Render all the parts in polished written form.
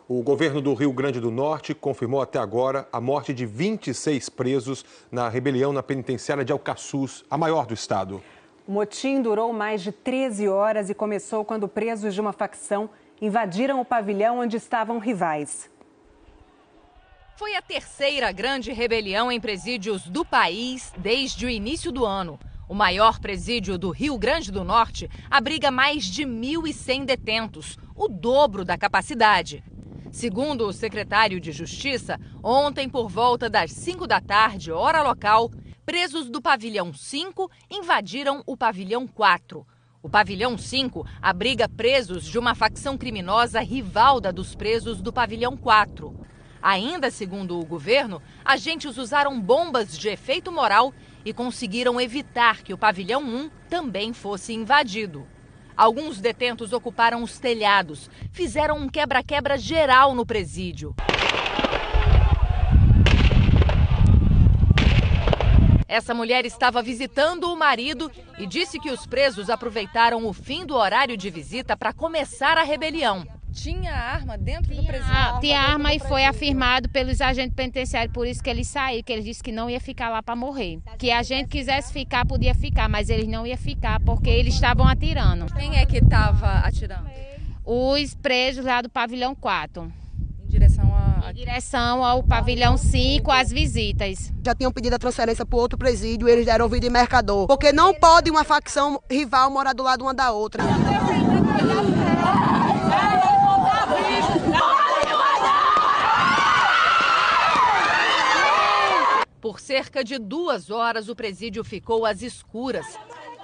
O governo do Rio Grande do Norte confirmou até agora a morte de 26 presos na rebelião na penitenciária de Alcaçuz, a maior do estado. O motim durou mais de 13 horas e começou quando presos de uma facção invadiram o pavilhão onde estavam rivais. Foi a terceira grande rebelião em presídios do país desde o início do ano. O maior presídio do Rio Grande do Norte abriga mais de 1.100 detentos, o dobro da capacidade. Segundo o secretário de Justiça, ontem, por volta das 5 da tarde, hora local, presos do pavilhão 5 invadiram o pavilhão 4. O pavilhão 5 abriga presos de uma facção criminosa rival da dos presos do pavilhão 4. Ainda segundo o governo, agentes usaram bombas de efeito moral e conseguiram evitar que o pavilhão 1 também fosse invadido. Alguns detentos ocuparam os telhados, fizeram um quebra-quebra geral no presídio. Essa mulher estava visitando o marido e disse que os presos aproveitaram o fim do horário de visita para começar a rebelião. Tinha arma dentro do presídio? Tinha arma e foi afirmado pelos agentes penitenciários, por isso que eles saíram, que eles disseram que não ia ficar lá para morrer. Que a gente quisesse ficar, podia ficar, mas eles não iam ficar porque eles estavam atirando. Quem é que estava atirando? Os presos lá do pavilhão 4. Em direção ao pavilhão 5, as visitas. Já tinham pedido a transferência para outro presídio, eles deram ouvido em Mercador. Porque não pode uma facção rival morar do lado uma da outra. Por cerca de 2 horas, o presídio ficou às escuras.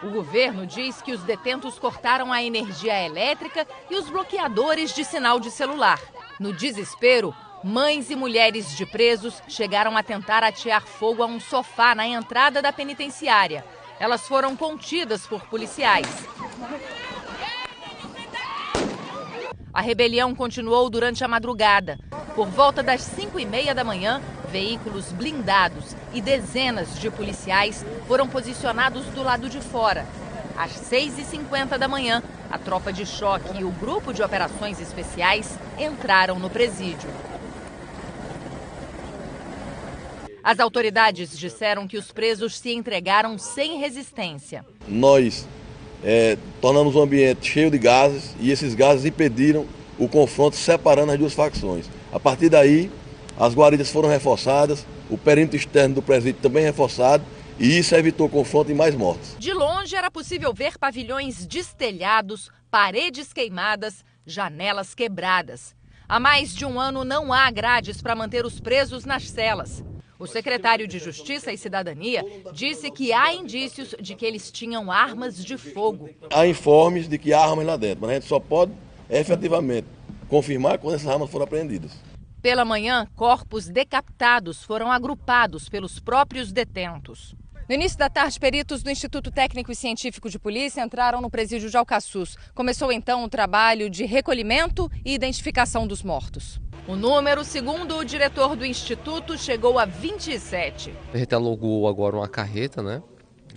O governo diz que os detentos cortaram a energia elétrica e os bloqueadores de sinal de celular. No desespero, mães e mulheres de presos chegaram a tentar atear fogo a um sofá na entrada da penitenciária. Elas foram contidas por policiais. A rebelião continuou durante a madrugada. Por volta das 5h30 da manhã, veículos blindados e dezenas de policiais foram posicionados do lado de fora. Às 6h50 da manhã, a tropa de choque e o grupo de operações especiais entraram no presídio. As autoridades disseram que os presos se entregaram sem resistência. Nós tornamos o ambiente cheio de gases e esses gases impediram o confronto separando as duas facções. A partir daí, as guaridas foram reforçadas, o perímetro externo do presídio também reforçado e isso evitou confronto e mais mortes. De longe era possível ver pavilhões destelhados, paredes queimadas, janelas quebradas. Há mais de um ano não há grades para manter os presos nas celas. O secretário de Justiça e Cidadania disse que há indícios de que eles tinham armas de fogo. Há informes de que há armas lá dentro, mas a gente só pode efetivamente confirmar quando essas armas foram apreendidas. Pela manhã, corpos decapitados foram agrupados pelos próprios detentos. No início da tarde, peritos do Instituto Técnico e Científico de Polícia entraram no presídio de Alcaçuz. Começou então o trabalho de recolhimento e identificação dos mortos. O número, segundo o diretor do Instituto, chegou a 27. A gente alugou agora uma carreta,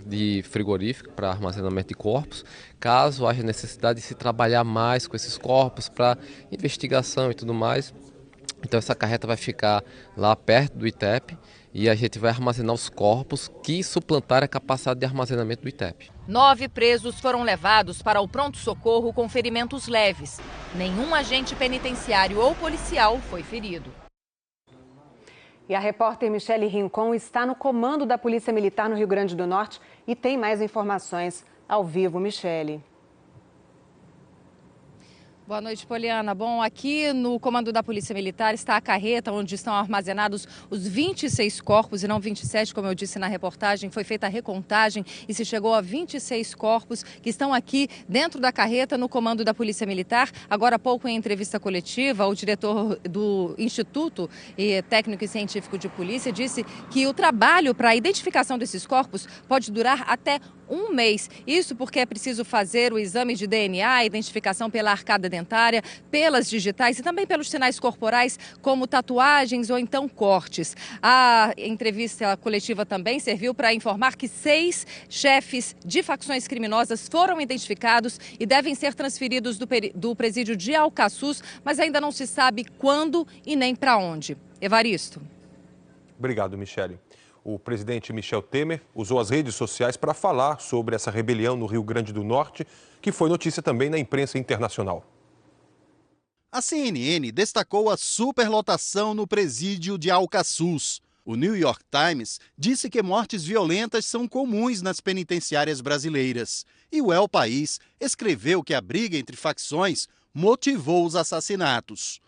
de frigorífico para armazenamento de corpos, caso haja necessidade de se trabalhar mais com esses corpos para investigação e tudo mais. Então essa carreta vai ficar lá perto do ITEP e a gente vai armazenar os corpos que suplantaram a capacidade de armazenamento do ITEP. 9 presos foram levados para o pronto-socorro com ferimentos leves. Nenhum agente penitenciário ou policial foi ferido. E a repórter Michele Rincon está no comando da Polícia Militar no Rio Grande do Norte e tem mais informações ao vivo. Michele. Boa noite, Poliana. Bom, aqui no comando da Polícia Militar está a carreta onde estão armazenados os 26 corpos e não 27, como eu disse na reportagem. Foi feita a recontagem e se chegou a 26 corpos que estão aqui dentro da carreta no comando da Polícia Militar. Agora há pouco, em entrevista coletiva, o diretor do Instituto Técnico e Científico de Polícia disse que o trabalho para a identificação desses corpos pode durar até um mês. Isso porque é preciso fazer o exame de DNA, identificação pela arcada dentária, pelas digitais e também pelos sinais corporais, como tatuagens ou então cortes. A entrevista coletiva também serviu para informar que 6 chefes de facções criminosas foram identificados e devem ser transferidos do presídio de Alcaçuz, mas ainda não se sabe quando e nem para onde. Evaristo. Obrigado, Michele. O presidente Michel Temer usou as redes sociais para falar sobre essa rebelião no Rio Grande do Norte, que foi notícia também na imprensa internacional. A CNN destacou a superlotação no presídio de Alcaçuz. O New York Times disse que mortes violentas são comuns nas penitenciárias brasileiras. E o El País escreveu que a briga entre facções motivou os assassinatos.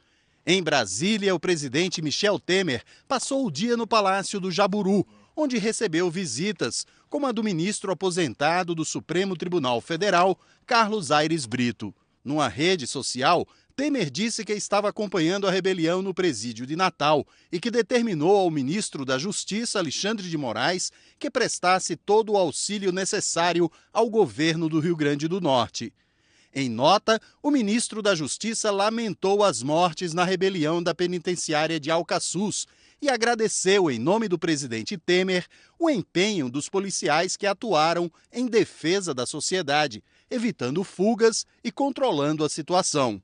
Em Brasília, o presidente Michel Temer passou o dia no Palácio do Jaburu, onde recebeu visitas, como a do ministro aposentado do Supremo Tribunal Federal, Carlos Aires Brito. Numa rede social, Temer disse que estava acompanhando a rebelião no presídio de Natal e que determinou ao ministro da Justiça, Alexandre de Moraes, que prestasse todo o auxílio necessário ao governo do Rio Grande do Norte. Em nota, o ministro da Justiça lamentou as mortes na rebelião da penitenciária de Alcaçuz e agradeceu, em nome do presidente Temer, o empenho dos policiais que atuaram em defesa da sociedade, evitando fugas e controlando a situação.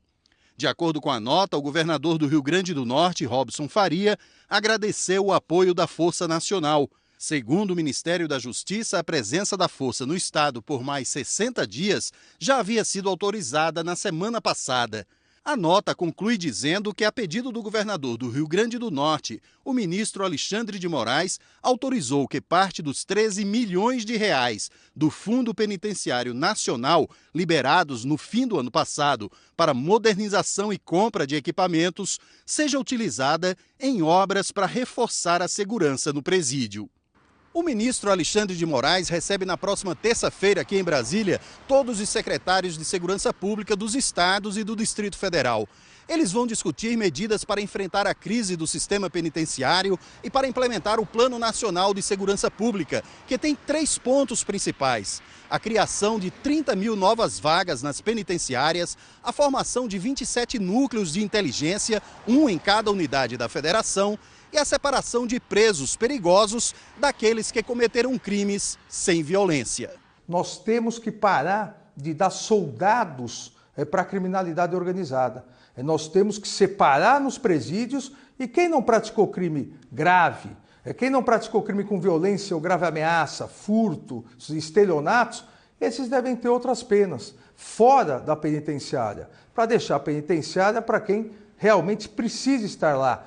De acordo com a nota, o governador do Rio Grande do Norte, Robson Faria, agradeceu o apoio da Força Nacional. Segundo o Ministério da Justiça, a presença da força no estado por mais 60 dias já havia sido autorizada na semana passada. A nota conclui dizendo que, a pedido do governador do Rio Grande do Norte, o ministro Alexandre de Moraes autorizou que parte dos 13 milhões de reais do Fundo Penitenciário Nacional, liberados no fim do ano passado para modernização e compra de equipamentos, seja utilizada em obras para reforçar a segurança no presídio. O ministro Alexandre de Moraes recebe na próxima terça-feira aqui em Brasília todos os secretários de Segurança Pública dos estados e do Distrito Federal. Eles vão discutir medidas para enfrentar a crise do sistema penitenciário e para implementar o Plano Nacional de Segurança Pública, que tem 3 pontos principais: a criação de 30 mil novas vagas nas penitenciárias, a formação de 27 núcleos de inteligência, um em cada unidade da federação, e a separação de presos perigosos daqueles que cometeram crimes sem violência. Nós temos que parar de dar soldados para a criminalidade organizada. Nós temos que separar nos presídios e quem não praticou crime grave, quem não praticou crime com violência ou grave ameaça, furto, estelionatos, esses devem ter outras penas fora da penitenciária, para deixar a penitenciária para quem realmente precisa estar lá.